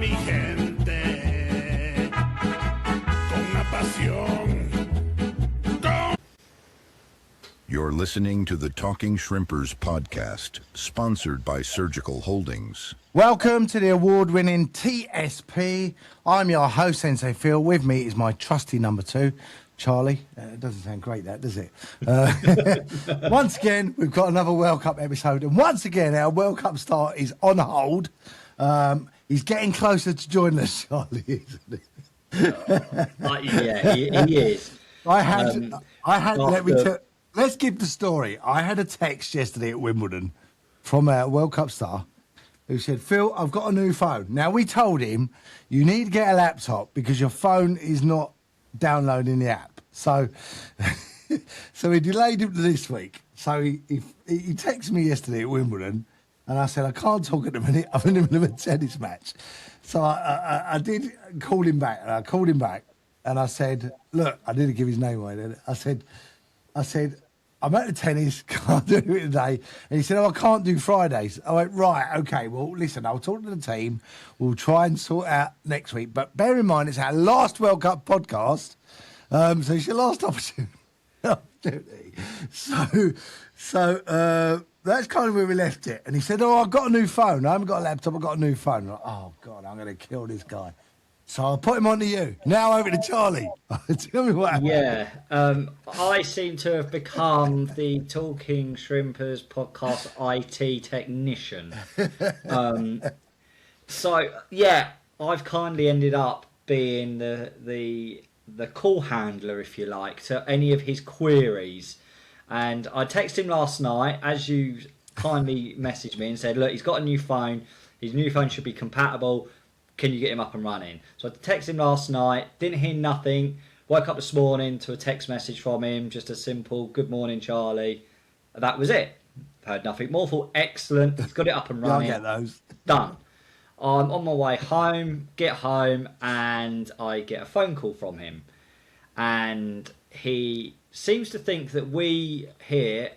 mi gente, con una pasión. You're listening to the Talking Shrimpers podcast, sponsored by Surgical Holdings. Welcome to the award-winning TSP. I'm your host, Sensei Phil. With me is my trusty number two, Charlie. It doesn't sound great, that, does it? Once again, we've got another World Cup episode. And once again, our World Cup star is on hold. He's getting closer to joining us, Charlie, isn't he? Yeah, he is. Let's give the story. I had a text yesterday at Wimbledon from our World Cup star who said, Phil, I've got a new phone. Now, we told him, you need to get a laptop because your phone is not downloading the app. So so we delayed him to this week. So he texted me yesterday at Wimbledon, and I said, I can't talk at the minute. I'm in the middle of a tennis match. So I did call him back, and I called him back, and I said, look, I didn't give his name away then. I said, I'm at the tennis, can't do it today. And he said, I can't do Fridays. I went, right, okay, well, listen, I'll talk to the team. We'll try and sort out next week. But bear in mind, it's our last World Cup podcast. So it's your last opportunity. So that's kind of where we left it. And he said, I've got a new phone. I haven't got a laptop, I've got a new phone. I'm like, oh, God, I'm going to kill this guy. So I'll put him on to you. Now over to Charlie. Tell me what happened. Yeah, I seem to have become the Talking Shrimpers podcast IT technician. So, yeah, I've kindly ended up being the call handler, if you like, to any of his queries. And I texted him last night, as you kindly messaged me and said, look, he's got a new phone. His new phone should be compatible. Can you get him up and running? So I texted him last night, didn't hear nothing. Woke up this morning to a text message from him, just a simple, good morning, Charlie. That was it. Heard nothing more. Thought, excellent. He's got it up and running. I'll get those. Done. I'm on my way home, get home, and I get a phone call from him. And he seems to think that we here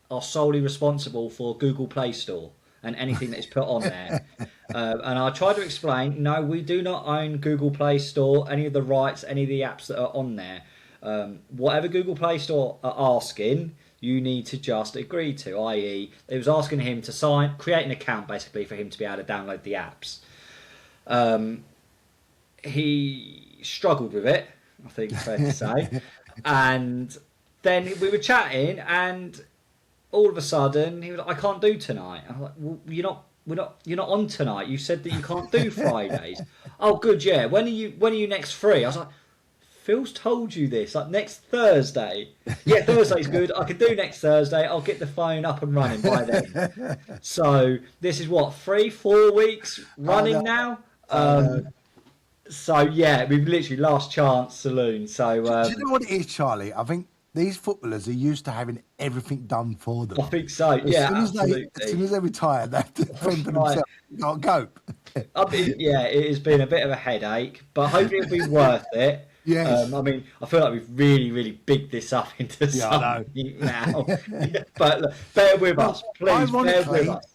are solely responsible for Google Play Store and anything that is put on there. And I tried to explain, no, we do not own Google Play Store, any of the rights, any of the apps that are on there. Whatever Google Play Store are asking, you need to just agree to, i.e. it was asking him to create an account, basically, for him to be able to download the apps. He struggled with it, I think it's fair to say. And then we were chatting, and all of a sudden, he was like, I can't do tonight. I was like, well, you're not on tonight. You said that you can't do Fridays. Oh, good, yeah. When are you next free? I was like, Phil's told you this, like next Thursday. Yeah, Thursday's good. I can do next Thursday. I'll get the phone up and running by then. So this is what, 3-4 weeks running now? So yeah, we've literally last chance saloon. So do you know what it is, Charlie? I think these footballers are used to having everything done for them. I think so. Yeah, absolutely. As soon as they retire, they have to fend for themselves. Can't cope. Yeah, it has been a bit of a headache, but hopefully it'll be worth it. Yes. I mean, I feel like we've really, really bigged this up into something now. But look, bear with us, please. Bear with us.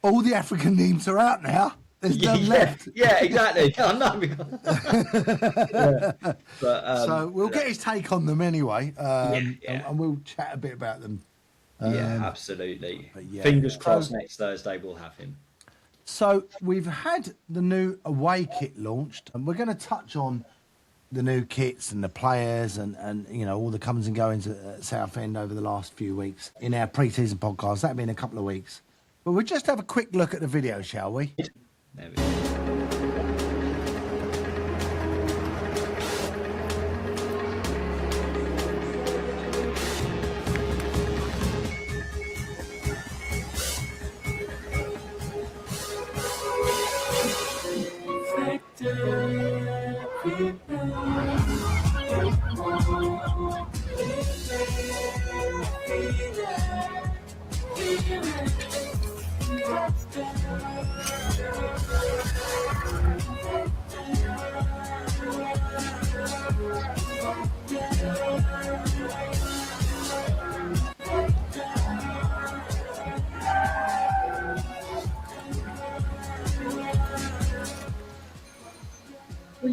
All the African names are out now. There's none left. Yeah, exactly. I know. But, so we'll get his take on them anyway, and we'll chat a bit about them. Yeah, absolutely. Fingers crossed next Thursday we'll have him. So we've had the new away kit launched, and we're going to touch on the new kits and the players and you know all the comings and goings at Southend over the last few weeks in our pre-season podcast. That'll be in a couple of weeks. But we'll just have a quick look at the video, shall we? There we go.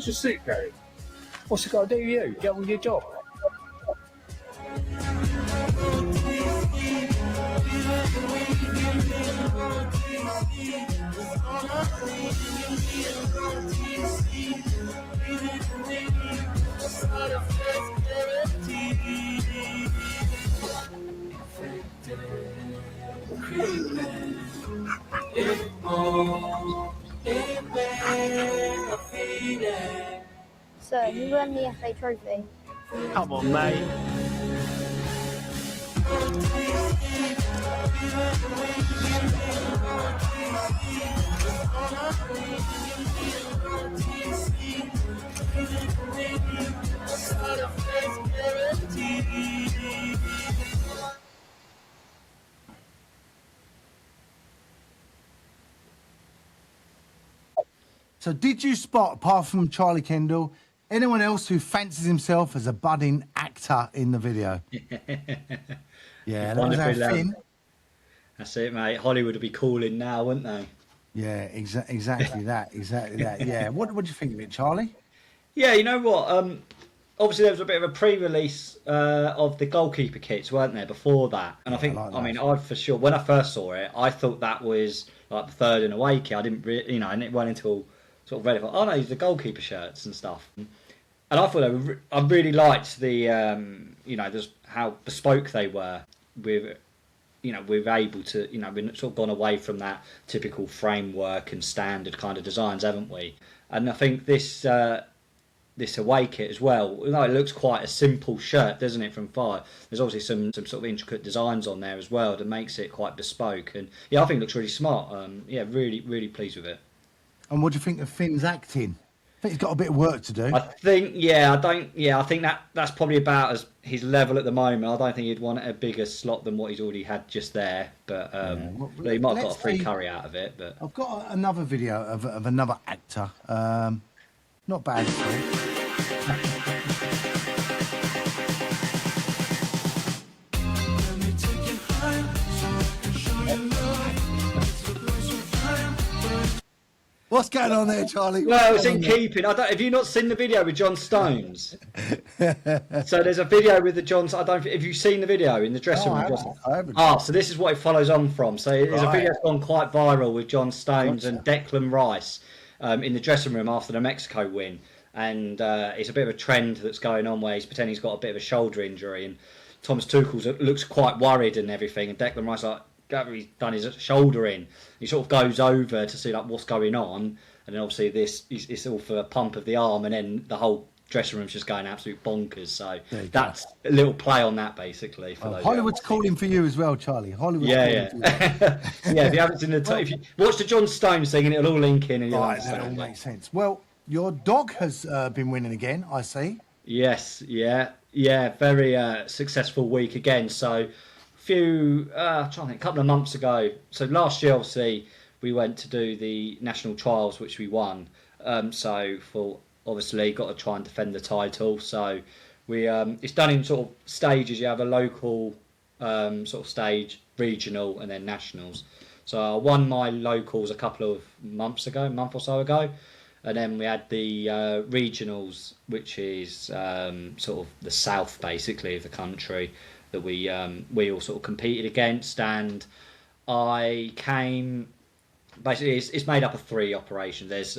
Where's your suit going? What's it got to do with you? Get on with your job. So, who won the FA Trophy? Come on, mate. So did you spot, apart from Charlie Kendall, anyone else who fancies himself as a budding actor in the video? Yeah, that was our Finn. That's it, mate. Hollywood would be calling now, wouldn't they? Yeah, exactly that. Yeah. What do you think of it, Charlie? Yeah, you know what? Obviously, there was a bit of a pre-release of the goalkeeper kits, weren't there, before that? And I for sure, when I first saw it, I thought that was like the third and away kit. I didn't really, and it went until sort of read it. Oh no, these are the goalkeeper shirts and stuff. And I thought I really liked the, just how bespoke they were. We're able to, we've sort of gone away from that typical framework and standard kind of designs, haven't we? And I think this away kit as well, it looks quite a simple shirt, doesn't it, from far? There's obviously some sort of intricate designs on there as well that makes it quite bespoke. And yeah, I think it looks really smart. Really, really pleased with it. And what do you think of Finn's acting? I think he's got a bit of work to do. I think that's probably about as his level at the moment. I don't think he'd want a bigger slot than what he's already had just there. But he might have got a free curry out of it. But I've got another video of another actor. Not bad at all. What's going on there, Charlie? Well, it's in keeping. Have you not seen the video with John Stones? So there's a video with the Johns. Have you seen the video in the dressing room? I haven't. So this is what it follows on from. So there's a video that's gone quite viral with John Stones and Declan Rice in the dressing room after the Mexico win, and it's a bit of a trend that's going on where he's pretending he's got a bit of a shoulder injury, and Thomas Tuchel looks quite worried and everything, and Declan Rice he's done his shoulder in. He sort of goes over to see what's going on, and then obviously it's all for a pump of the arm, and then the whole dressing room's just going absolute bonkers. So that's a little play on that, basically. For those Hollywood's calling for you as well, Charlie. Hollywood's calling for you. Yeah, if you haven't seen if you watch the John Stones thing, and it'll all link in, and you'll understand. That all makes sense. Well, your dog has been winning again, I see. Yes, yeah, very successful week again. So I'm trying to think, a couple of months ago. So last year, obviously, we went to do the national trials, which we won. So for obviously got to try and defend the title. So we it's done in sort of stages. You have a local sort of stage, regional, and then nationals. So I won my locals a month or so ago, and then we had the regionals, which is sort of the south basically of the country, that we all sort of competed against, and I came. Basically, it's made up of 3 operations. There's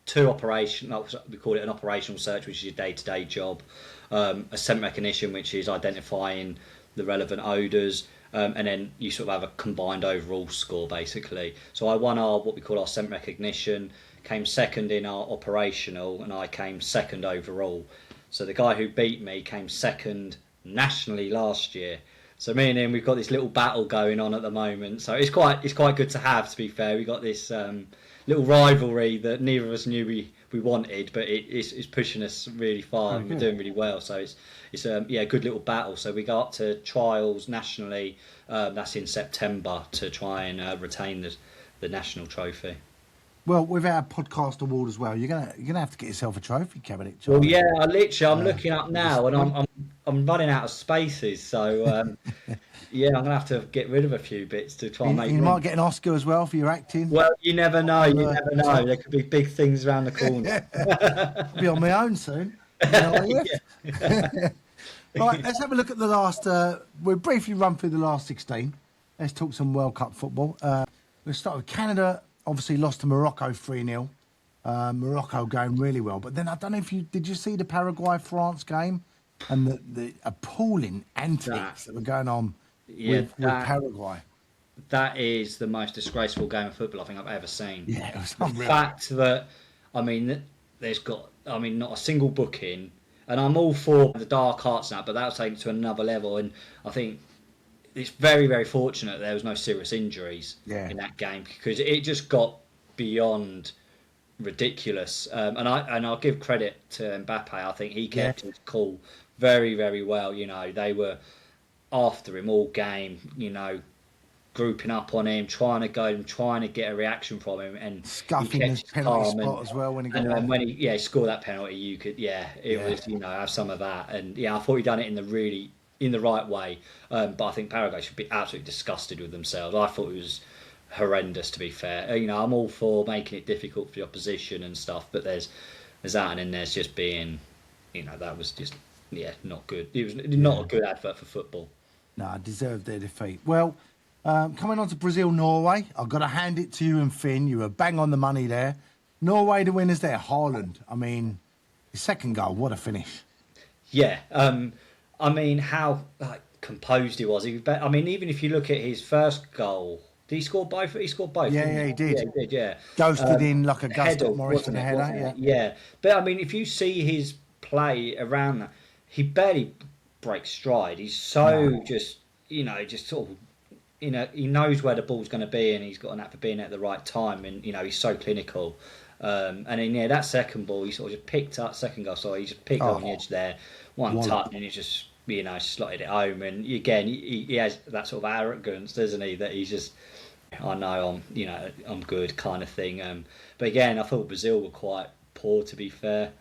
2 operations. We call it an operational search, which is your day-to-day job. A scent recognition, which is identifying the relevant odours, and then you sort of have a combined overall score, basically. So I won what we call our scent recognition, came second in our operational, and I came second overall. So the guy who beat me came second nationally last year. So me and him, we've got this little battle going on at the moment. So it's quite good to have. To be fair, we got this little rivalry that neither of us knew we wanted, but it's pushing us really far, and we're doing really well. So it's a good little battle. So we go up to trials nationally. That's in September to try and retain the national trophy. Well, with our podcast award as well, you're gonna have to get yourself a trophy cabinet, Well, Charlie. yeah, I'm looking up now, and I'm running out of spaces. So yeah, I'm gonna have to get rid of a few bits to try and make You room. might get an Oscar as well for your acting. Well, you never know. You never know. There could be big things around the corner. I'll be on my own soon. You know, I left. Right, let's have a look at the last. We'll briefly run through the last 16. Let's talk some World Cup football. We'll start with Canada. Obviously lost to Morocco 3-0. Morocco going really well. But then I don't know if did you see the Paraguay-France game and the appalling antics that were going on with Paraguay? That is the most disgraceful game of football I think I've ever seen. Yeah, it was the unreal. fact that, not a single booking, and I'm all for the dark arts now, but that was taken to another level, and I think it's very, very fortunate there was no serious injuries in that game, because it just got beyond ridiculous. And I'll give credit to Mbappe. I think he kept his cool very, very well. You know, they were after him all game, you know, grouping up on him, trying to get a reaction from him, and scuffing his penalty spot as well when he got and when he scored that penalty, you could was, you know, have some of that. And I thought he done it in the right way. But I think Paraguay should be absolutely disgusted with themselves. I thought it was horrendous, to be fair. You know, I'm all for making it difficult for the opposition and stuff, but there's that, and then there's just being, you know, that was just not good. It was not a good advert for football. No, I deserved their defeat. Well, coming on to Brazil-Norway, I've got to hand it to you and Finn. You were bang on the money there. Norway, the winners there. Haaland. I mean, his second goal, what a finish. Yeah. I mean, how composed he was. I mean, even if you look at his first goal, did he score both? He scored both. Yeah, he did. Yeah, he did, yeah. Ghosted in like a Gus Morris in the header. header. Yeah. But, I mean, if you see his play around that, he barely breaks stride. He's so just sort of, you know, he knows where the ball's going to be, and he's got an knack for being at the right time, and, you know, he's so clinical. And then, that second ball, he sort of just picked up, second goal, sorry, he just picked up on the edge there, one touch, and he just, you know, slotted it home. And again, he has that sort of arrogance, doesn't he, that he's just, I know I'm good kind of thing. But again, I thought Brazil were quite poor, to be fair.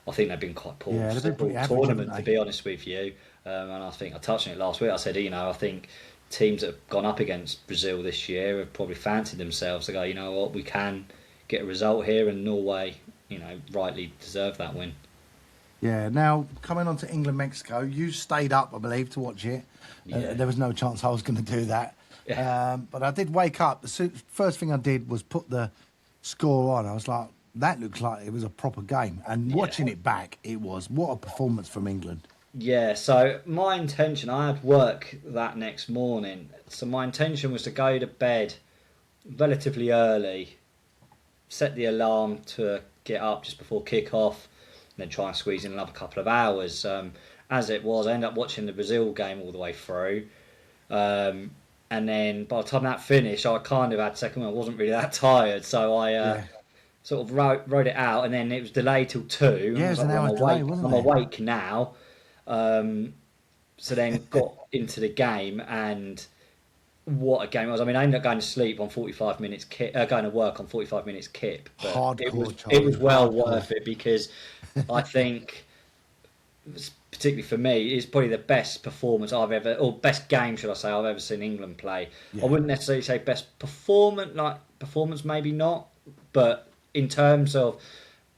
I think they've been quite poor tournament, to be honest with you. And I think I touched on it last week. I said, you know, I think teams that have gone up against Brazil this year have probably fancied themselves to go, you know what, we can get a result here, and Norway, you know, rightly deserve that win. Yeah, now coming on to England-Mexico, you stayed up, I believe, to watch it. There was no chance I was going to do that. Yeah. But I did wake up. The first thing I did was put the score on. I was like, that looks like it was a proper game. And watching it back, it was. What a performance from England. Yeah, so my intention, I had work that next morning. So my intention was to go to bed relatively early, set the alarm to get up just before kick-off, and then try and squeeze in another couple of hours. As it was, I ended up watching the Brazil game all the way through. And then by the time that finished, I kind of had second. I wasn't really that tired, so I sort of wrote it out, and then it was delayed till 2. Yeah, it was an hour delay, wasn't it? I'm awake now. So then got into the game, and what a game it was. I mean, I ended up going to sleep on 45 minutes going to work on 45 minutes kip. But Hardcore, it was well worth it, because I think, particularly for me, it's probably the best performance best game, should I say, I've ever seen England play. I wouldn't necessarily say best performance, maybe not, but in terms of,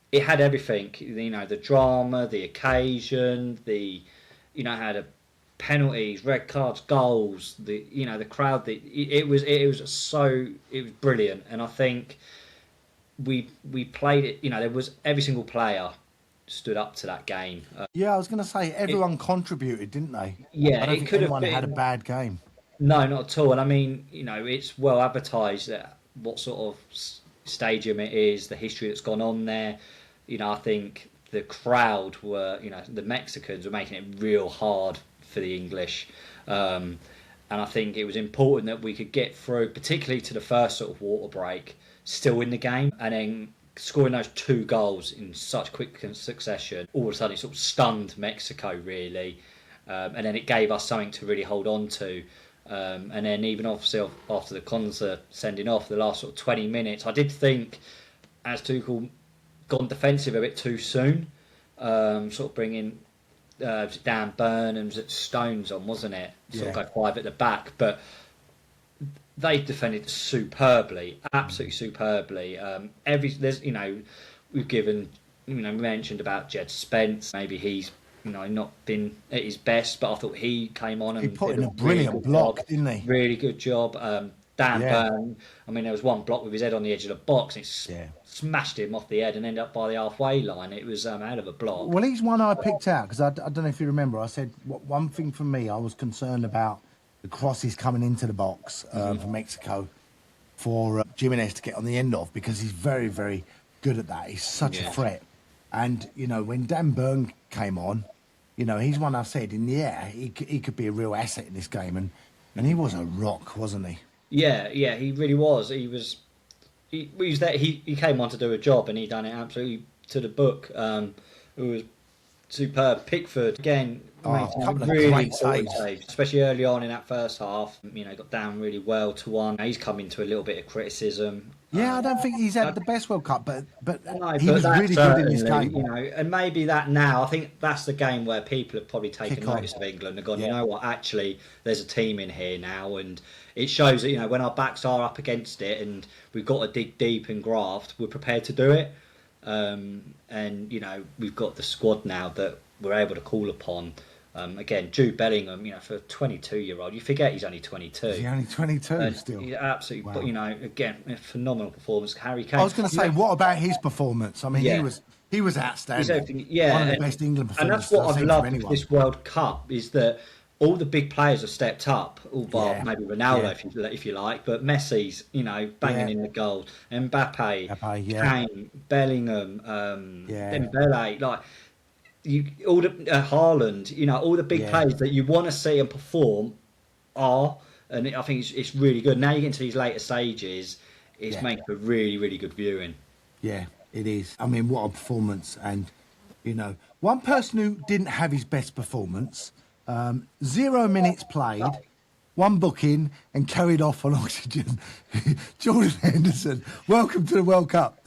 it had everything, you know, the drama, the occasion, had a penalties, red cards, goals, the crowd. It was brilliant, and I think we played it. You know, there was every single player stood up to that game. I was going to say everyone contributed, didn't they? Yeah, I don't think anyone had a bad game. No, not at all. And I mean, you know, it's well advertised that what sort of stadium it is, the history that's gone on there. You know, I think the crowd were, you know, the Mexicans were making it real hard for the English. And I think it was important that we could get through, particularly to the first sort of water break, still in the game, and then scoring those 2 goals in such quick succession. All of a sudden, it sort of stunned Mexico, really. And then it gave us something to really hold on to. And then even obviously after the concert sending off, the last sort of 20 minutes, I did think as Tuchel gone defensive a bit too soon, sort of bringing Dan Burn and Stones on, wasn't it? Sort of go 5 at the back, but they defended superbly, absolutely superbly. We've given, we mentioned about Jed Spence. Maybe he's, not been at his best, but I thought he came on and he put did in a brilliant block, didn't he? Really good job. Dan Burn, there was one block with his head on the edge of the box. And it smashed him off the head and ended up by the halfway line. It was out of a block. Well, he's one I picked out because I don't know if you remember. I said one thing for me, I was concerned about the crosses coming into the box from Mexico for Jimenez to get on the end of, because he's very, very good at that. He's such a threat. And, when Dan Burn came on, he's one I said in the air, he could be a real asset in this game. And he was a rock, wasn't he? Yeah, he really was. He was there. He came on to do a job, and he done it absolutely to the book. It was superb. Pickford again, a couple of really great saves, especially early on in that first half. Got down really well to one. He's come into a little bit of criticism. Yeah, I don't think he's had the best World Cup, but no, he was really good in this game. And maybe that now, I think that's the game where people have probably taken notice of England and gone, you know what, actually, there's a team in here now, and it shows that, when our backs are up against it and we've got to dig deep and graft, we're prepared to do it. And, we've got the squad now that we're able to call upon. Again, Jude Bellingham, for a 22-year-old, you forget he's only 22. He's only 22 still. He's absolutely, Wow. But, again, a phenomenal performance. Harry Kane. I was going to say, what about his performance? I mean, he was outstanding. One of the best England performances. And that's what I've loved with this World Cup, is that all the big players have stepped up, all bar maybe Ronaldo, if you like, but Messi's, banging in the goals. Mbappe, Kane, Bellingham, Dembele, all the Haaland, all the big players that you want to see and perform and I think it's really good. Now you get into these later stages, it's making for really, really good viewing. Yeah, it is. I mean, what a performance. And, one person who didn't have his best performance, 0 minutes played, 1 booking, and carried off on oxygen. Jordan Henderson, welcome to the World Cup.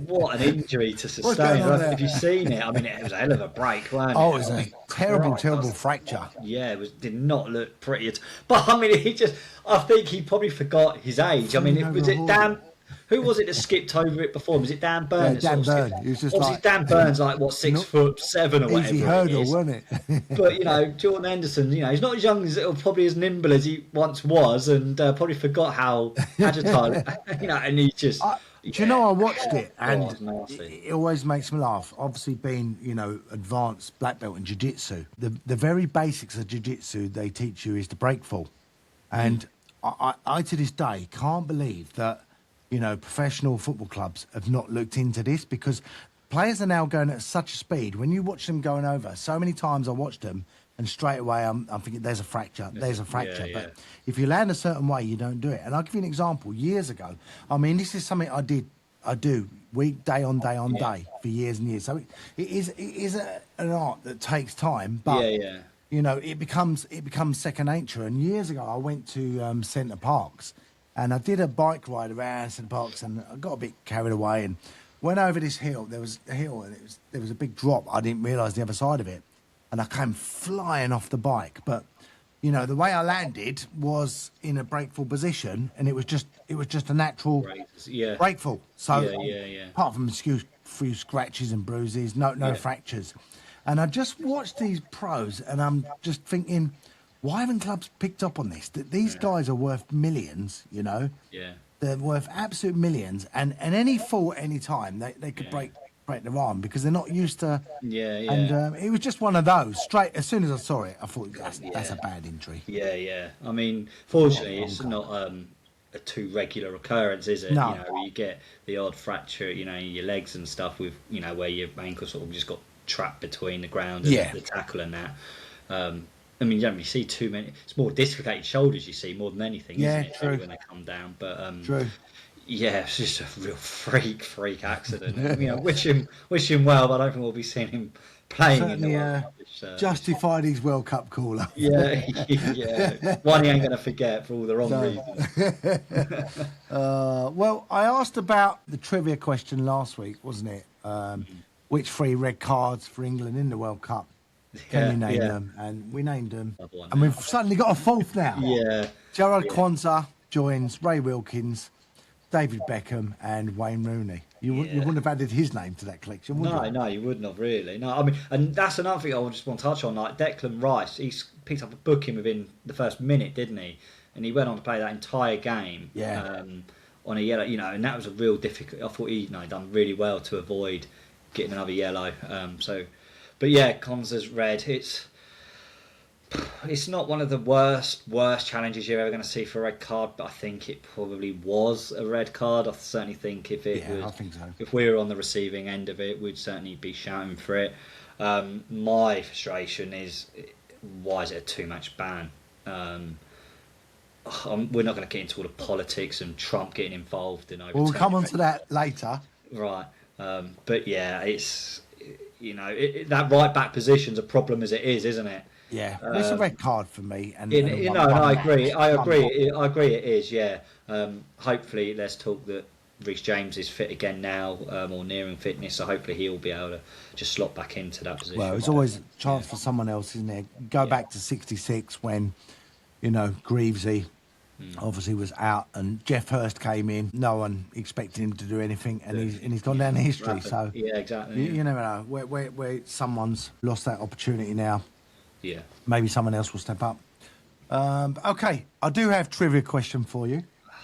What an injury to sustain. Have you seen it? It was a hell of a break, wasn't it? Oh, it was a terrible fracture. Yeah, did not look pretty. But, I think he probably forgot his age. Was it Dan... Who was it that skipped over it before? Was it Dan Burn? Yeah, Dan Burn. He was just obviously, Dan Burn's 6'7" or whatever. Easy hurdle, wasn't it? But Jordan Henderson, he's not as young as, or probably as nimble as he once was, and probably forgot how agile, and he just. Do you know, I watched it, and it always makes me laugh. Obviously, being advanced black belt in jiu-jitsu, the very basics of jiu-jitsu they teach you is the break fall, and I to this day can't believe that. Professional football clubs have not looked into this, because players are now going at such a speed. When you watch them going over, so many times I watched them, and straight away I'm thinking, there's a fracture. But if you land a certain way, you don't do it. And I'll give you an example. Years ago, this is something I do day on day for years and years. So it is an art that takes time, but it becomes second nature. And years ago, I went to Centre Parks. And I did a bike ride around St Parks, and I got a bit carried away and went over this hill. There was a hill, and there was a big drop. I didn't realise the other side of it, and I came flying off the bike. But the way I landed was in a breakfall position, and it was just a natural breakfall. So apart from a few scratches and bruises, no fractures. And I just watched these pros, and I'm just thinking, why haven't clubs picked up on this? That these guys are worth millions, Yeah. They're worth absolute millions, and any fall at any time, they could break their arm, because they're not used to... And it was just one of those. Straight, as soon as I saw it, I thought, that's a bad injury. Yeah. Fortunately, it's not a too regular occurrence, is it? No. You get the odd fracture, in your legs and stuff, with, where your ankle sort of just got trapped between the ground and the tackle and that. You don't really see too many. It's more dislocated shoulders you see more than anything, isn't it? True. When they come down, but true. Yeah, it's just a real freak accident. Wish him well, but I don't think we'll be seeing him playing certainly in the World Cup. Which, justified his World Cup caller. yeah, yeah. One he ain't going to forget for all the wrong reasons. Well, I asked about the trivia question last week, wasn't it? Which 3 red cards for England in the World Cup? Can you name them? And we named them. And we've suddenly got a 4th now. Yeah. Gerard Kwanzaa joins Ray Wilkins, David Beckham, and Wayne Rooney. You wouldn't have added his name to that collection, would you? No, you wouldn't have really. No, I mean, and that's another thing I just want to touch on. Like Declan Rice, he's picked up a booking within the first minute, didn't he? And he went on to play that entire game. Yeah. On a yellow, and that was a real difficult. I thought he, done really well to avoid getting another yellow. But yeah, Konza's red. It's not one of the worst challenges you're ever going to see for a red card, but I think it probably was a red card. I certainly think if I think so. If we were on the receiving end of it, we'd certainly be shouting for it. My frustration is, why is it a 2-match ban? We're not going to get into all the politics and Trump getting involved in overturning. We'll come on to that later. Right, but yeah, it's that right back position's a problem as it is, isn't it? Yeah, it's a red card for me. And I agree. I agree. It is. Yeah. Hopefully, let's talk that Reece James is fit again now, or nearing fitness. So hopefully, he'll be able to just slot back into that position. Well, there's always a chance for someone else, isn't there? Go back to '66 when, Greavesy obviously was out and Jeff Hurst came in. No one expected him to do anything, and he's gone down in history. Rapid. So yeah, exactly. You never know where someone's lost that opportunity now. Yeah. Maybe someone else will step up. Okay, I do have a trivia question for you.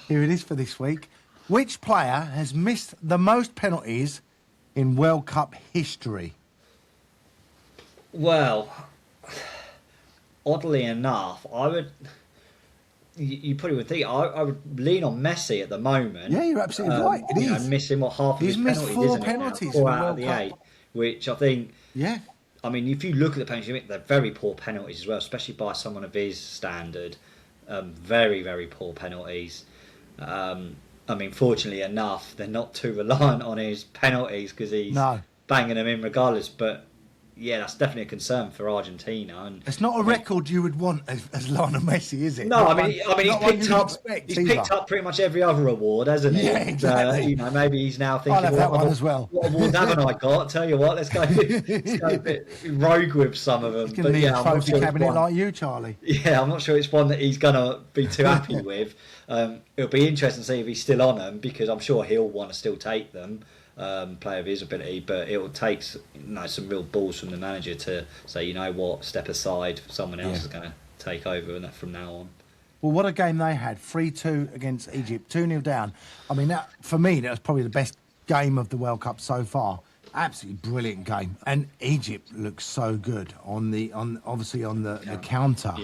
Here it is for this week. Which player has missed the most penalties in World Cup history? Well, oddly enough, I would. You probably would think I would lean on Messi at the moment. Yeah, you're absolutely right. It is. Missing half of his penalties. He's missed 4 penalties. 4 out of the 8, which I think. Yeah. I mean, if you look at the penalties, they're very poor penalties as well, especially by someone of his standard. Very, very poor penalties. I mean, fortunately enough, they're not too reliant on his penalties because he's banging them in regardless. But yeah, that's definitely a concern for Argentina. And it's not a record you would want as Lionel Messi, is it? No, he's picked up pretty much every other award, hasn't he? Yeah, exactly. Maybe he's now thinking, I'll have that one as well. What awards haven't I got? Tell you what, let's go a bit rogue with some of them. He's going to need a trophy cabinet like you, Charlie. Yeah, I'm not sure it's one that he's going to be too happy with. It'll be interesting to see if he's still on them, because I'm sure he'll want to still take them. Play of his ability, but it will take some real balls from the manager to say, you know what, step aside, someone else is going to take over from now on. Well, what a game they had, 3-2 against Egypt, 2-0 down. I mean, for me, that was probably the best game of the World Cup so far. Absolutely brilliant game, and Egypt looks so good on the counter.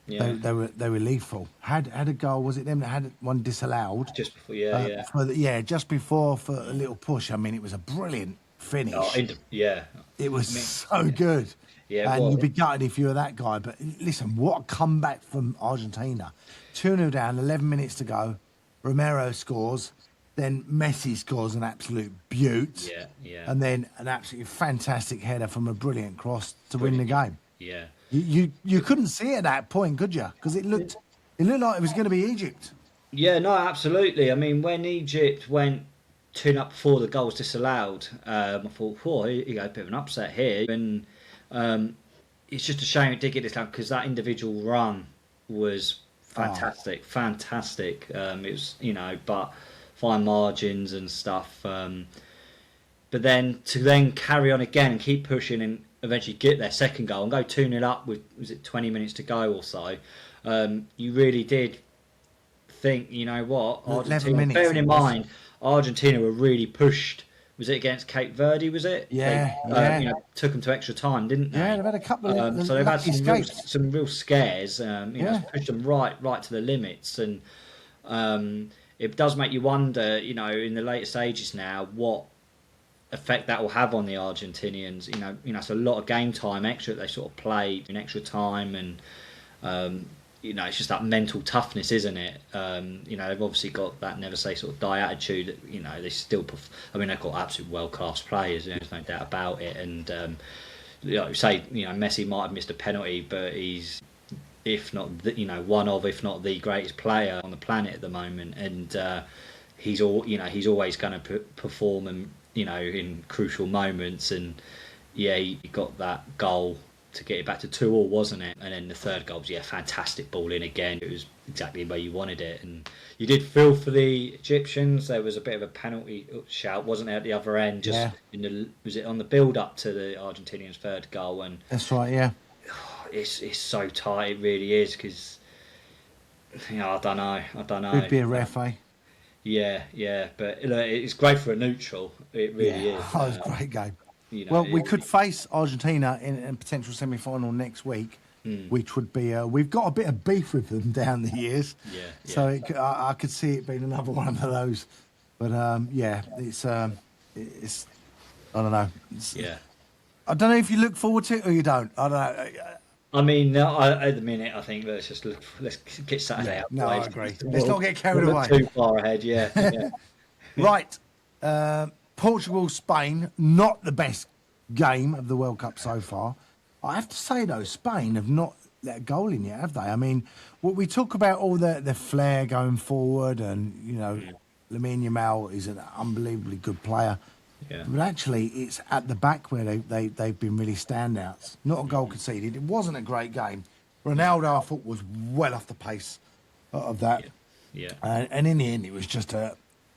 Yeah. They were lethal. Had a goal. Was it them that had one disallowed? Just before, just before for a little push. I mean, it was a brilliant finish. It was so good. Yeah, and you'd be gutted if you were that guy. But listen, what a comeback from Argentina. 2-0 down, 11 minutes to go. Romero scores. Then Messi scores an absolute beaut. Yeah. And then an absolutely fantastic header from a brilliant cross to win the game. Yeah. You couldn't see it at that point, could you? Because it looked like it was going to be Egypt. Yeah, no, absolutely. I mean, when Egypt went 2-0 before the goal was disallowed, I thought, you got a bit of an upset here. And it's just a shame it did get this down, because that individual run was fantastic. It was, but fine margins and stuff. But then to carry on again and keep pushing and eventually get their second goal and go 2-0 up with, was it 20 minutes to go or so, you really did think, you know what, Argentina, bearing in mind, Argentina were really pushed. Was it against Cape Verde, was it? Yeah. Took them to extra time, didn't they? Yeah, they've had a couple of so they've had some real scares, pushed them right to the limits. And it does make you wonder, in the later stages now, what effect that will have on the Argentinians. It's a lot of game time extra that they sort of play in extra time, and it's just that mental toughness, isn't it? They've obviously got that never say sort of die attitude that, they still they've got absolute world class players, there's no doubt about it, and say, Messi might have missed a penalty, but he's, if not if not the greatest player on the planet at the moment, and he's always going to perform and in crucial moments. And he got that goal to get it back to 2-2, wasn't it? And then the third goal was fantastic ball in again. It was exactly where you wanted it, and you did feel for the Egyptians. There was a bit of a penalty shout, wasn't there, at the other end? Was it on the build up to the Argentinians' third goal? And that's right, yeah. It's so tight, it really is, because I don't know. Could be a ref, eh? Yeah, but it's great for a neutral. It really is. Oh, it was a great game. Well, we could face Argentina in a potential semi-final next week, which would be. We've got a bit of beef with them down the years, so I could see it being another one of those. But it's I don't know. I don't know if you look forward to it or you don't. I don't know. I mean, at the minute, I think let's get Saturday out. No, I agree. Let's not get carried away. Too far ahead, yeah. Right. Portugal, Spain, not the best game of the World Cup so far. I have to say, though, Spain have not let a goal in yet, have they? I mean, we talk about all the flair going forward, and, Lamine Yamal is an unbelievably good player. Yeah. But actually, it's at the back where they've been really standouts. Not a goal conceded. It wasn't a great game. Ronaldo, I thought, was well off the pace of that. Yeah. And in the end, it was just a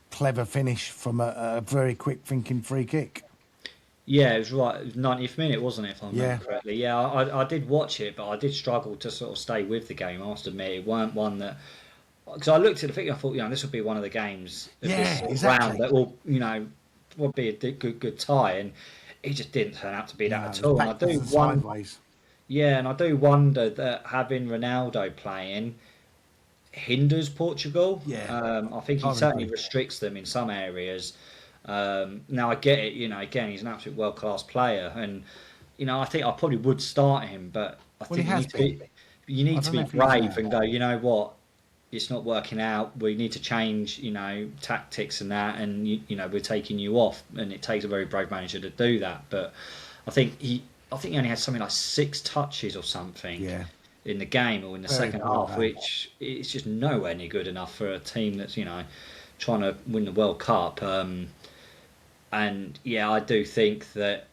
clever finish from a very quick thinking free kick. Yeah, it was right. It was 90th minute, wasn't it, if I remember correctly? Yeah, I did watch it, but I did struggle to sort of stay with the game, I must admit. It weren't one that... Because I looked at the figure, I thought, this will be one of the games of this round that will, would be a good tie, and it just didn't turn out to be that at all. And I do wonder that having Ronaldo playing hinders Portugal. I think he certainly restricts them in some areas. Now I get it, again, he's an absolute world-class player, and I think I probably would start him, but I think you need to be brave and go, you know what, it's not working out, we need to change tactics and that, and we're taking you off. And it takes a very brave manager to do that. But I think he only had something like 6 touches or something in the game, or in the second half, which is just nowhere near good enough for a team that's trying to win the World Cup. And I do think that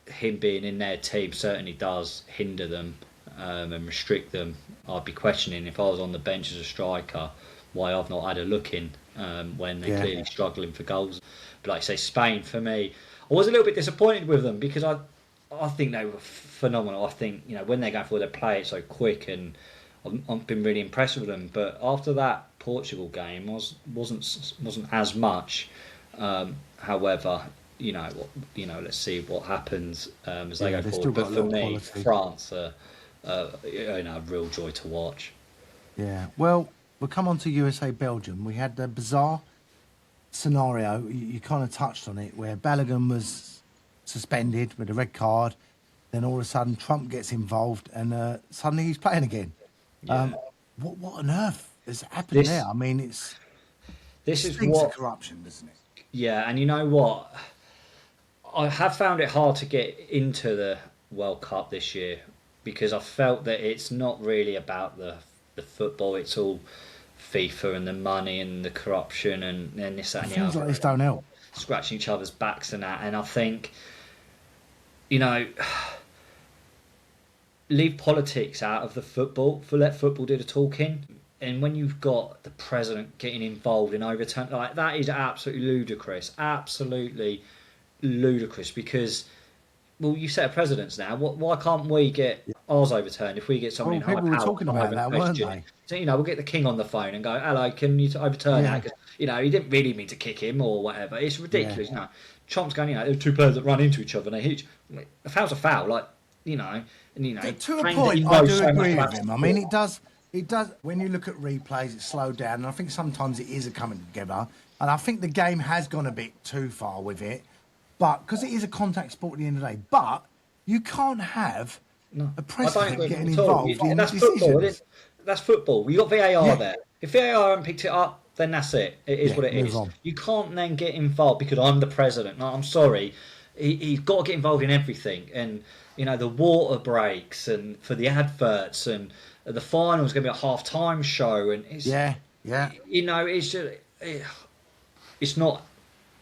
him being in their team certainly does hinder them and restrict them. I'd be questioning, if I was on the bench as a striker, why I've not had a look in when they're clearly struggling for goals. But like I say, Spain, for me, I was a little bit disappointed with them, because I think they were phenomenal. I think when they're going forward, they play it so quick, and I've been really impressed with them. But after that Portugal game wasn't as much. However, let's see what happens as they go forward. But for me, France are a real joy to watch. Yeah, well, we'll come on to USA-Belgium. We had a bizarre scenario, you kind of touched on it, where Balogun was suspended with a red card. Then all of a sudden Trump gets involved, and suddenly he's playing again. What on earth has happened there? I mean, this is what corruption, doesn't it? Yeah, and you know what? I have found it hard to get into the World Cup this year, because I felt that it's not really about the football. It's all FIFA and the money and the corruption and this, that, and the other. Things like this don't help. Scratching each other's backs and that. And I think, leave politics out of the football, let football do the talking. And when you've got the president getting involved in overturn, like, that is absolutely ludicrous. Absolutely ludicrous, because, well, you set a precedence now. Why can't we get ours overturned if we get someone in high power? People were talking about that, weren't they? So, we'll get the king on the phone and go, hello, can you overturn that? Because, he didn't really mean to kick him or whatever. It's ridiculous. Trump's going, there are 2 players that run into each other and they hit each other. A foul's a foul, to a point, I do agree with him. I mean, it does, when you look at replays, it's slowed down, and I think sometimes it is a coming together, and I think the game has gone a bit too far with it, but because it is a contact sport at the end of the day. But you can't have a president getting involved in decisions. That's football. You got VAR there. If VAR haven't picked it up, then that's it. It is what it is. You can't then get involved because I'm the president. No, I'm sorry. He's got to get involved in everything. And the water breaks and for the adverts, and the final's going to be a half-time show, and it's Yeah. it's just it's not.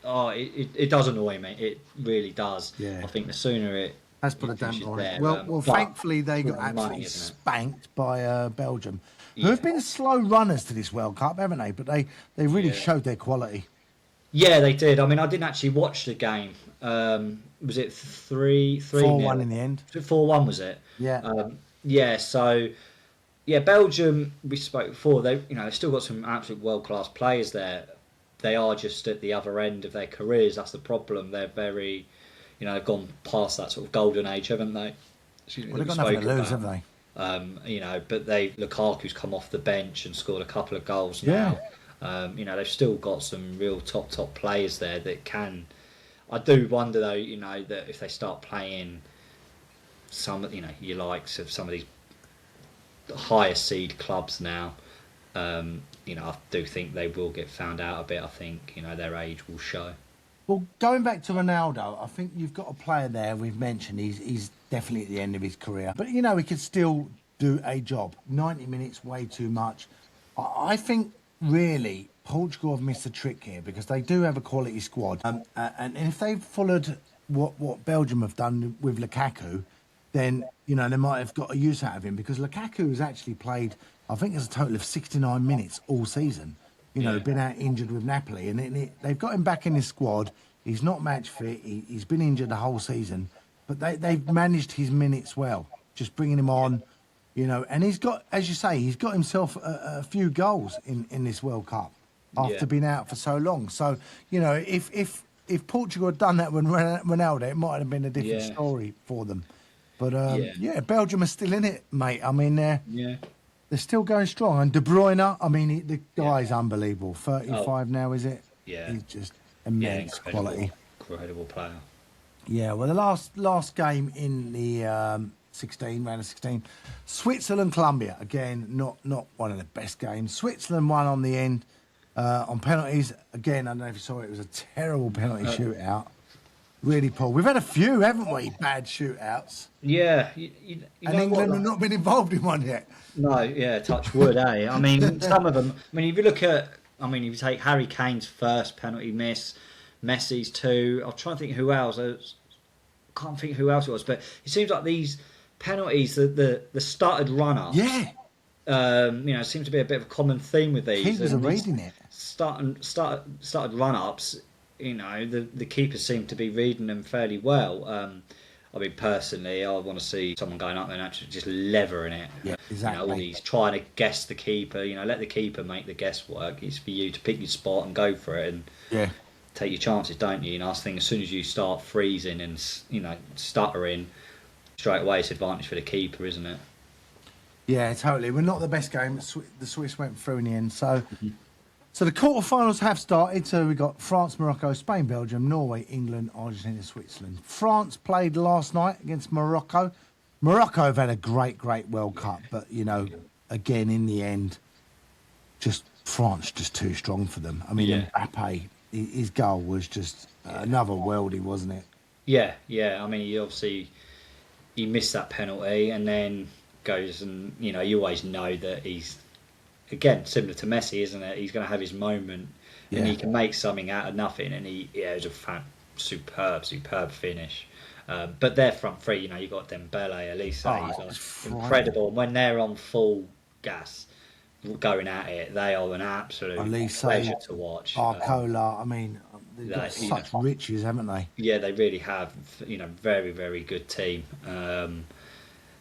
Oh, it does annoy me. It really does. Yeah. I think the sooner it. That's put a it damper finishes on it. there, Well, but thankfully they got money, absolutely isn't it? spanked by Belgium, who Yeah. have been slow runners to this World Cup, haven't they? But they really Yeah. showed their quality. Yeah, they did. I mean, I didn't actually watch the game. Was it 3-3? 4-1 in the end. 4-1 was it? Yeah. Yeah. So, yeah, Belgium. We spoke before. They've still got some absolute world class players there. They are just at the other end of their careers. That's the problem. They're very, they've gone past that sort of golden age, haven't they? Well, they've got nothing to lose, have they? But Lukaku's come off the bench and scored a couple of goals Yeah. now. They've still got some real top players there that can. I do wonder though, that if they start playing some, your likes of some of these higher seed clubs now, I do think they will get found out a bit. I think their age will show. Well, going back to Ronaldo, I think you've got a player there. We've mentioned he's definitely at the end of his career, but he could still do a job. 90 minutes, way too much. I think really Portugal have missed a trick here because they do have a quality squad, and if they followed what Belgium have done with Lukaku, then they might have got a use out of him, because Lukaku has actually played, I think it's a total of 69 minutes all season. Been out injured with Napoli, and they've got him back in his squad. He's not match fit. He's been injured the whole season, but they've managed his minutes well, just bringing him on, and he's got, as you say, he's got himself a few goals in this World Cup after being out for so long. So, if Portugal had done that with Ronaldo, it might have been a different story for them. But Belgium are still in it, mate. I mean, they're still going strong. And De Bruyne, I mean, the guy's unbelievable. 35 now, is it? Yeah. He's just immense quality. Incredible player. Yeah, well, the last game in the round of 16, Switzerland-Colombia. Again, not one of the best games. Switzerland won on the end on penalties. Again, I don't know if you saw it. It was a terrible penalty shootout. Really poor. We've had a few, haven't we, bad shootouts? Yeah. And England have not been involved in one yet. No, yeah, touch wood, eh? I mean, some of them. I mean, if you look at, if you take Harry Kane's first penalty miss, Messi's two. I'm trying to think who else. I can't think who else it was, but it seems like these penalties, the started run-ups. Yeah. Seems to be a bit of a common theme with these. Keepers are reading it. Started run-ups. The keepers seem to be reading them fairly well. I mean, personally, I want to see someone going up there and actually just levering it. Yeah, exactly. All these trying to guess the keeper. Let the keeper make the guesswork. It's for you to pick your spot and go for it and take your chances, don't you? I think as soon as you start freezing and stuttering, straight away it's advantage for the keeper, isn't it? Yeah, totally. We're not the best game. The Swiss went through in the end. So the quarterfinals have started. So we've got France, Morocco, Spain, Belgium, Norway, England, Argentina, Switzerland. France played last night against Morocco. Morocco have had a great World Cup, but again in the end, France just too strong for them. I mean, Mbappe, his goal was just another worldie, wasn't it? Yeah. I mean, he missed that penalty and then goes and you always know that he's, again, similar to Messi, isn't it? He's going to have his moment, and he can make something out of nothing. And it was a superb finish. But their front three, you've got Dembele, Elise, he's incredible. And when they're on full gas, going at it, they are an absolute pleasure to watch. Barcola, I mean, they've got such riches, haven't they? Yeah, they really have. Very, very good team.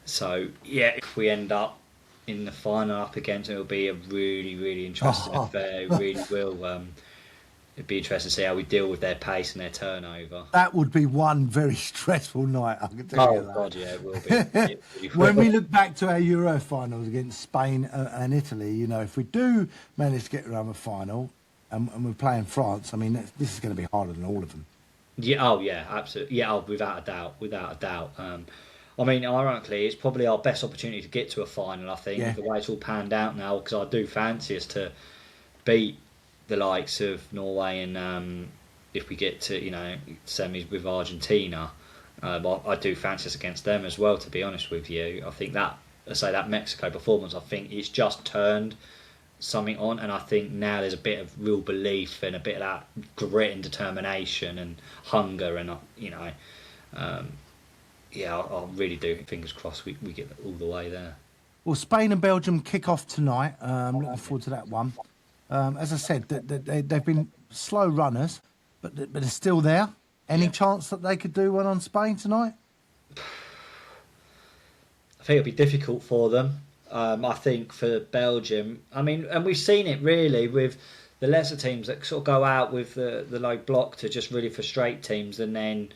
So if we end up in the final up against, it'll be a really, really interesting affair. It really will. It'd be interesting to see how we deal with their pace and their turnover. That would be one very stressful night, I can tell you that. Oh, God, yeah, it will be. When we look back to our Euro finals against Spain and Italy, if we do manage to get another final and we're playing France, I mean, this is going to be harder than all of them. Yeah, absolutely. Yeah, without a doubt. I mean, ironically, it's probably our best opportunity to get to a final, I think, the way it's all panned out now, because I do fancy us to beat the likes of Norway and if we get to, semis with Argentina, I do fancy us against them as well, to be honest with you. I think that, that Mexico performance, I think it's just turned something on, and I think now there's a bit of real belief and a bit of that grit and determination and hunger, and I really do. Fingers crossed we get all the way there. Well, Spain and Belgium kick off tonight. Looking forward to that one. As I said, they've been slow runners, but they're still there. Any chance that they could do one on Spain tonight? I think it'll be difficult for them. I think for Belgium, and we've seen it really with the lesser teams that sort of go out with the low block to just really frustrate teams, and then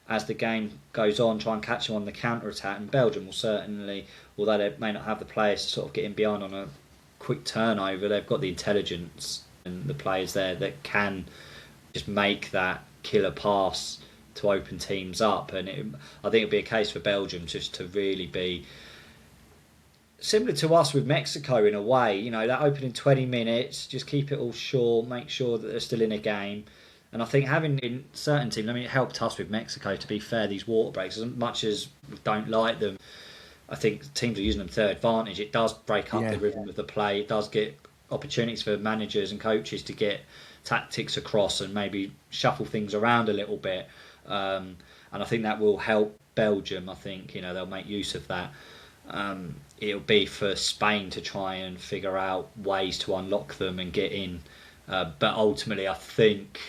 as the game goes on, try and catch them on the counter-attack. And Belgium will certainly, although they may not have the players to sort of get in behind on a quick turnover, they've got the intelligence and the players there that can just make that killer pass to open teams up. And I think it'll be a case for Belgium just to really be similar to us with Mexico in a way. That opening 20 minutes, just keep it all short, make sure that they're still in a game. And I think having in certain teams, it helped us with Mexico, to be fair, these water breaks, as much as we don't like them, I think teams are using them to their advantage. It does break up the rhythm of the play. It does get opportunities for managers and coaches to get tactics across and maybe shuffle things around a little bit. And I think that will help Belgium. I think, they'll make use of that. It'll be for Spain to try and figure out ways to unlock them and get in. But ultimately, I think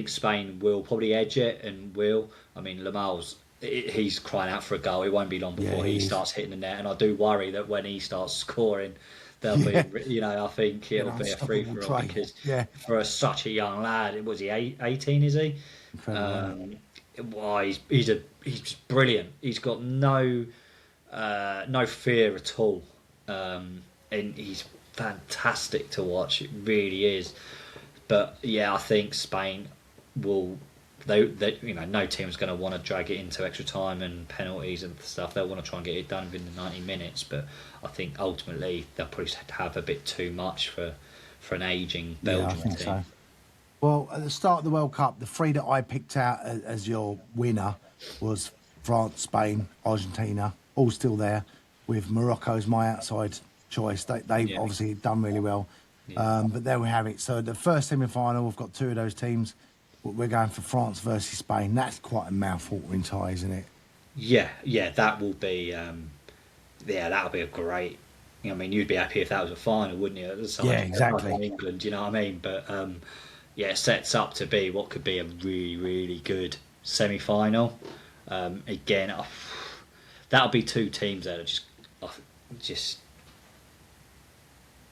Spain will probably edge it and will. Lamal's, he's crying out for a goal. It won't be long before he starts hitting the net. And I do worry that when he starts scoring, there'll be, I think it'll be a free for all, because for such a young lad, was he 18? Is he? He's brilliant. He's got no fear at all, and he's fantastic to watch. It really is. But I think Spain will. No team's going to want to drag it into extra time and penalties and stuff. They'll want to try and get it done within the 90 minutes. But I think ultimately they'll probably have a bit too much for an ageing Belgian team. So. Well, at the start of the World Cup, the three that I picked out as your winner was France, Spain, Argentina, all still there, with Morocco as my outside choice. They've obviously done really well. But there we have it. So the first semi-final, we've got two of those teams. We're going for France versus Spain. That's quite a mouth-watering tie, isn't it? Yeah, that will be. That'll be a great. You'd be happy if that was a final, wouldn't you? Exactly. England, you know what I mean? But it sets up to be what could be a really, really good semi-final. Again, that'll be two teams that are just.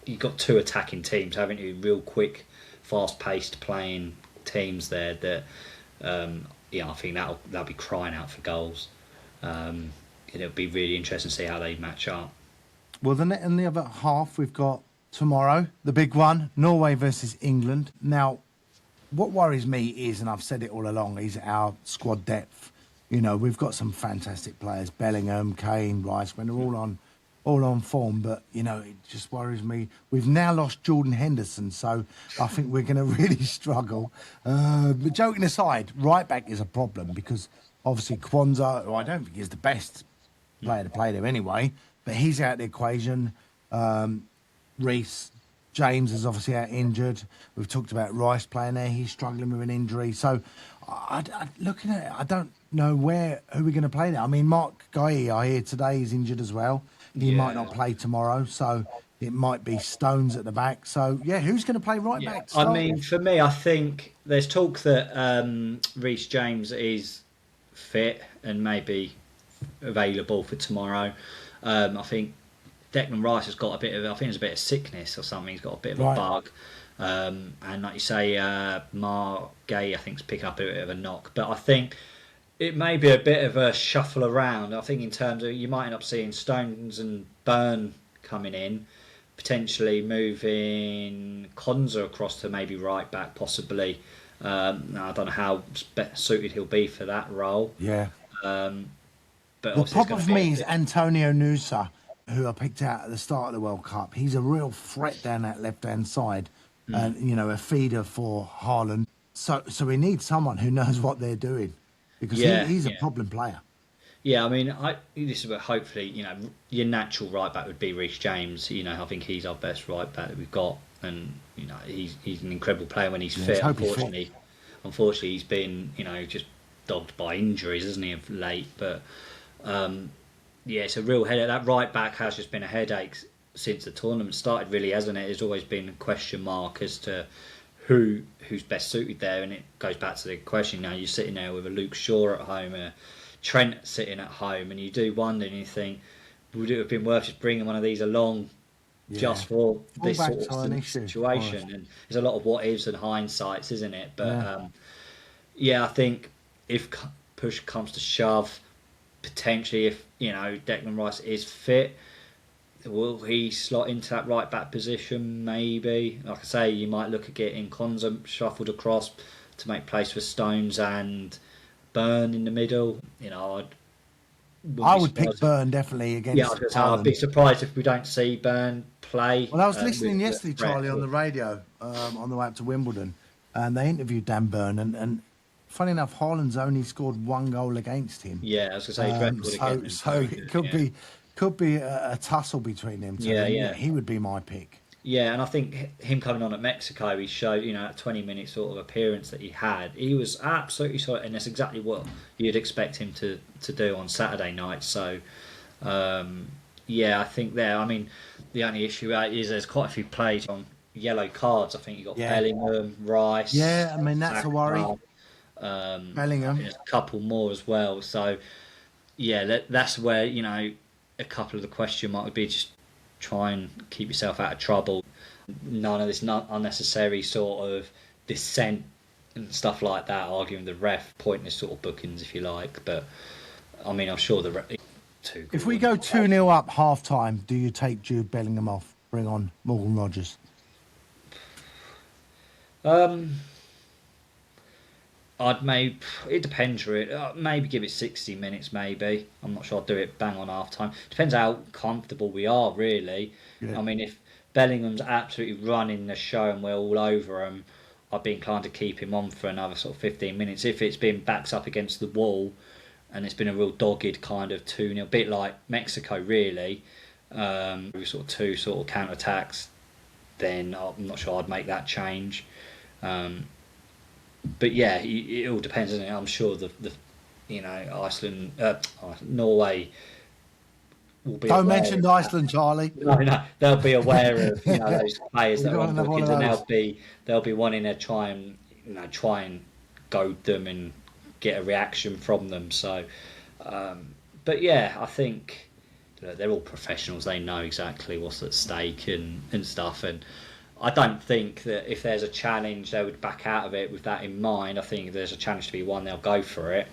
You've got two attacking teams, haven't you? Real quick, fast-paced playing teams there that I think that'll be crying out for goals. It'll be really interesting to see how they match up. Well, in the other half, we've got tomorrow, the big one, Norway versus England. Now, what worries me is, and I've said it all along, is our squad depth. We've got some fantastic players, Bellingham, Kane, Rice, when they're all on form, but it just worries me. We've now lost Jordan Henderson, so I think we're going to really struggle. But joking aside, right back is a problem, because obviously Kwanzaa, who I don't think is the best player to play there anyway, but he's out of the equation. Reece James is obviously out injured. We've talked about Rice playing there. He's struggling with an injury. So looking at it, I don't know who we're going to play there. Mark Guy, I hear today, is injured as well. He might not play tomorrow, so it might be Stones at the back. So, who's going to play right back? For me, I think there's talk that Reece James is fit and maybe available for tomorrow. I think Declan Rice has got there's a bit of sickness or something. He's got a bit of a bug. And like you say, Mark Gay, I think, is picking up a bit of a knock. But I think it may be a bit of a shuffle around. I think in terms of, you might end up seeing Stones and Byrne coming in, potentially moving Konza across to maybe right back, possibly. I don't know how suited he'll be for that role. Yeah. But the problem for me is Antonio Nusa, who I picked out at the start of the World Cup. He's a real threat down that left-hand side, and a feeder for Haaland. So we need someone who knows what they're doing. because Yeah, he's a yeah. problem player. Yeah, I mean, this is where hopefully, your natural right back would be Reece James. I think he's our best right back that we've got, and he's an incredible player when he's Yeah, fit. let's hope he's fit. Unfortunately, he's been just dogged by injuries, isn't he, of late? But yeah, it's a real headache. That right back has just been a headache since the tournament started, really, hasn't it? There's always been a question mark as to who's best suited there, and it goes back to the question. Now you're sitting there with a Luke Shaw at home, a Trent sitting at home, and you do wonder, and you think, would it have been worth just bringing one of these along just for this Fullbacks sort are an of issue, situation? of course. And there's a lot of what ifs and hindsights, isn't it? But Yeah. yeah, I think if push comes to shove, potentially if Declan Rice is fit, will he slot into that right back position? Maybe. Like I say, you might look at getting Konza shuffled across to make place for Stones and Burn in the middle. I would pick Burn definitely against. Yeah, I'd be surprised if we don't see Burn play. Well, I was listening with yesterday, Charlie, on the radio on the way up to Wimbledon, and they interviewed Dan Burn, and funny enough, Haaland's only scored 1 goal against him. Yeah, I was going to say his record again. So it could be a tussle between them two. Yeah. He would be my pick. Yeah, and I think him coming on at Mexico, he showed, that 20-minute sort of appearance that he had. He was absolutely solid, and that's exactly what you'd expect him to do on Saturday night. So, yeah, I think there. I mean, the only issue is there's quite a few players on yellow cards. I think you got Bellingham, Rice. Yeah, I mean that's a worry. Bellingham, there's a couple more as well. So, yeah, that's where a couple of the question mark would be just try and keep yourself out of trouble. None of this unnecessary sort of dissent and stuff like that, arguing the ref, pointless sort of bookings, if you like. But, I mean, I'm sure the ref... If we go 2-0 up half-time, do you take Jude Bellingham off, bring on Morgan Rogers? It depends really. Maybe give it 60 minutes. Maybe I'm not sure I'd do it bang on half time. Depends how comfortable we are really. Yeah. I mean, if Bellingham's absolutely running the show and we're all over him, I'd be inclined to keep him on for another sort of 15 minutes. If it's been backs up against the wall and it's been a real dogged kind of 2-0, a bit like Mexico really, with sort of two sort of counter attacks, then I'm not sure I'd make that change. But yeah, it all depends, doesn't it? I'm sure the Iceland, Norway will be. Don't mention Iceland, Charlie. No, they'll be aware of those players that are on bookings, and they'll be wanting to try and goad them and get a reaction from them. So, but yeah, I think they're all professionals. They know exactly what's at stake and stuff. And I don't think that if there's a challenge, they would back out of it with that in mind. I think if there's a challenge to be won, they'll go for it.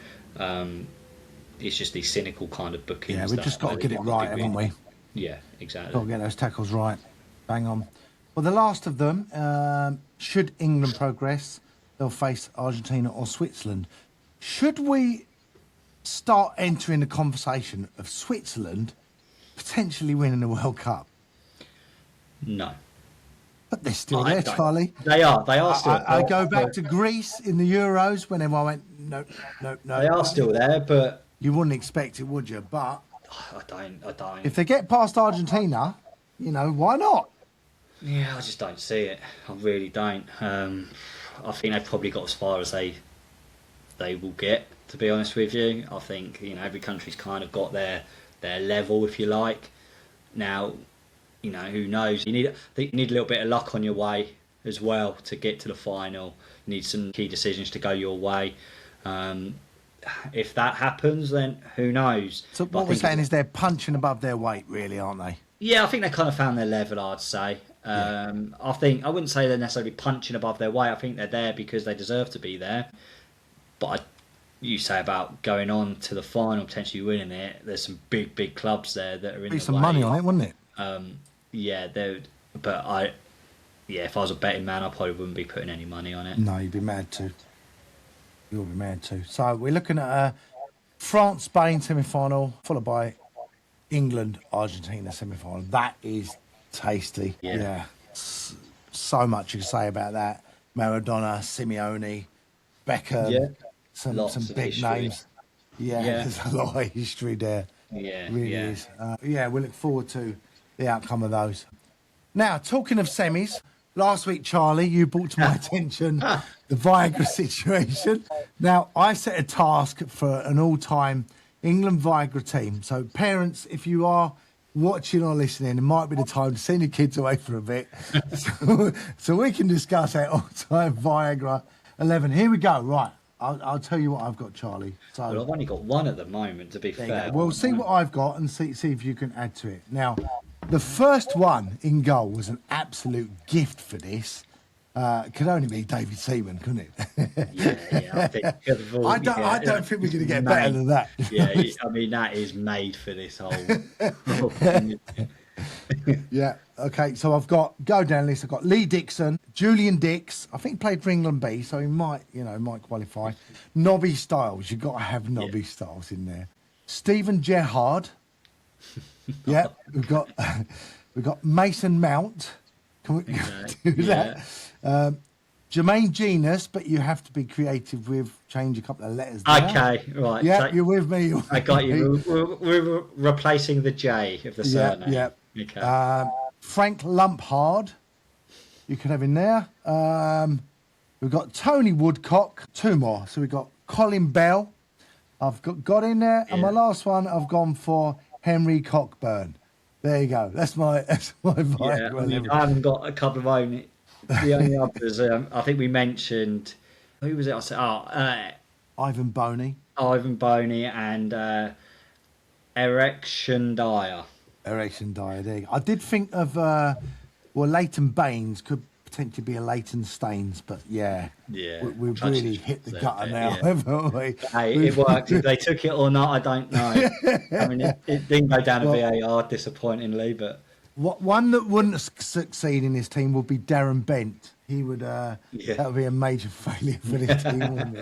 It's just these cynical kind of bookings. Yeah, we've just got to get it right, haven't we? Yeah, exactly. Got to get those tackles right. Bang on. Well, the last of them, should England progress, they'll face Argentina or Switzerland. Should we start entering the conversation of Switzerland potentially winning the World Cup? No. But they're still there, Charlie. They are still there. I go back to Greece in the Euros when everyone went, no. They are still there, but... You wouldn't expect it, would you? But... I don't. If they get past Argentina, why not? Yeah, I just don't see it. I really don't. I think they've probably got as far as they will get, to be honest with you. I think, every country's kind of got their level, if you like. Now... who knows? You need a little bit of luck on your way as well to get to the final. You need some key decisions to go your way. If that happens, then who knows? So what we're saying is they're punching above their weight, really, aren't they? Yeah, I think they kind of found their level, I'd say. I wouldn't say they're necessarily punching above their weight. I think they're there because they deserve to be there. But you say about going on to the final, potentially winning it, there's some big clubs there that are in the way. Some money on it, wouldn't it? If I was a betting man, I probably wouldn't be putting any money on it. No, you'd be mad too. You'll be mad too. So we're looking at a France-Spain semi-final, followed by England-Argentina semi-final. That is tasty. Yeah. So much you can say about that. Maradona, Simeone, Beckham, some Lots of big history. names. Yeah, Yeah. there's a lot of history there. Yeah, Really yeah. is. We look forward to the outcome of those. Now, talking of semis, last week, Charlie, you brought to my attention the Viagra situation. Now, I set a task for an all-time England Viagra team. So, parents, if you are watching or listening, it might be the time to send your kids away for a bit so we can discuss our all-time Viagra 11. Here we go. Right. I'll tell you what I've got, Charlie. So Well, I've only got one at the moment, to be there you fair. go. We'll see what I've got and see if you can add to it. Now, the first one in goal was an absolute gift for this. Could only be David Seaman, couldn't it? Yeah, I think. I don't think we're going to get better than that. Yeah, I mean, that is made for this whole Yeah. Okay. So I've got go down the list. I've got Lee Dixon, Julian Dix. I think he played for England B, so he might qualify. Nobby Styles. You've got to have Nobby Styles in there. Stephen Gerrard. Yeah. We've got Mason Mount. Can we do that? Jermaine Genus, but you have to be creative with change a couple of letters there. Okay, right. Yeah, so you're with me. I got you. We're replacing the J of the surname. Yeah. Okay. Frank Lumphard, you can have in there. We've got Tony Woodcock, two more. So we've got Colin Bell, I've got in there. And my last one, I've gone for Henry Cockburn. There you go. That's my vibe. Yeah, I haven't got a couple of own. The only others, I think we mentioned. Who was it? I said, Ivan Boney. Ivan Boney and Erection Dyer. Erection Dyer. There you go. I did think of Leighton Baines could potentially be a Leighton Staines, but yeah, we've really hit the gutter now, haven't we? Hey, it worked. If they took it or not, I don't know. I mean, it didn't go down to VAR, disappointingly, but one that wouldn't succeed in his team would be Darren Bent. He would. That would be a major failure for this team, wouldn't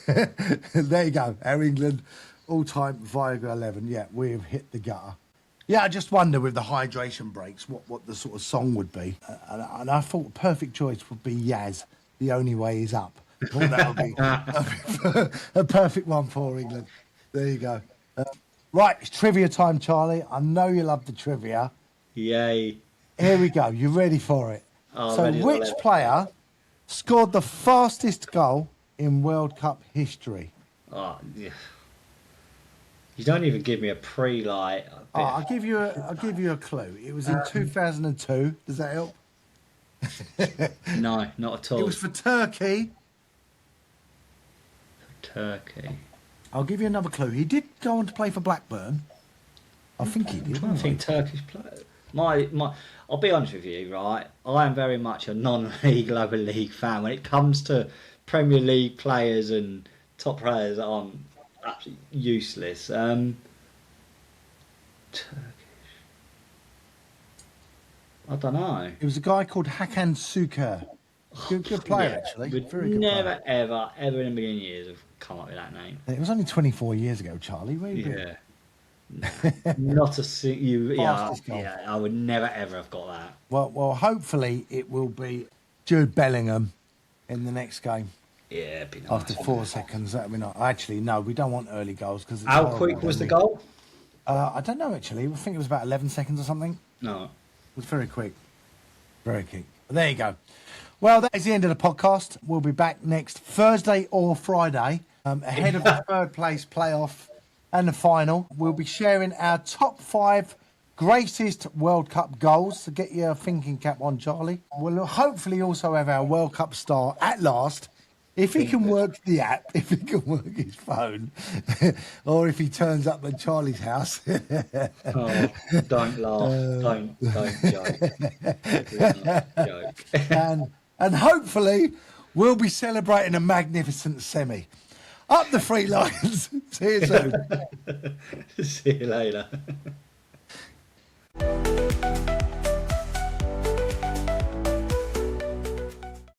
it? There you go. Our England all-time Viagra 11. Yeah, we've hit the gutter. Yeah, I just wonder with the hydration breaks what the sort of song would be. And I thought perfect choice would be Yaz, The Only Way Is Up. I thought that would be a perfect one for England. There you go. Right, it's trivia time, Charlie. I know you love the trivia. yay. Here we go. You ready for it? Oh, So ready to which let- player scored the fastest goal in World Cup history? Oh, yeah. You don't even give me a pre-light. Oh, I'll give you a clue. It was in 2002. Does that help? No, not at all. It was for Turkey. Turkey. I'll give you another clue. He did go on to play for Blackburn. I think he did. I don't think Turkish players. I'll be honest with you, right? I am very much a non-league, lower league fan. When it comes to Premier League players and top players, I'm absolutely useless. Turkish. I don't know. It was a guy called Hakan Suker. Good player, Yeah, actually. would Very good never, player. ever in a million years have come up with that name. It was only 24 years ago, Charlie. Where you been? Yeah. Not a Fastest goal. yeah, I would never ever have got that. Well, hopefully it will be Jude Bellingham in the next game. Yeah, it'd be nice. After 4 seconds, that would be not. Actually, no, we don't want early goals because. How quick was the goal? I don't know actually. I think it was about 11 seconds or something. No. It was very quick. Very quick. But there you go. Well, that is the end of the podcast. We'll be back next Thursday or Friday ahead of the third place playoff and the final. We'll be sharing our top 5 greatest World Cup goals. So get your thinking cap on, Charlie. We'll hopefully also have our World Cup star at last. If he can work the app, if he can work his phone, or if he turns up at Charlie's house. Oh, don't laugh. Don't joke. Do not joke. and hopefully we'll be celebrating a magnificent semi. Up the Three Lions. See you soon. See you later.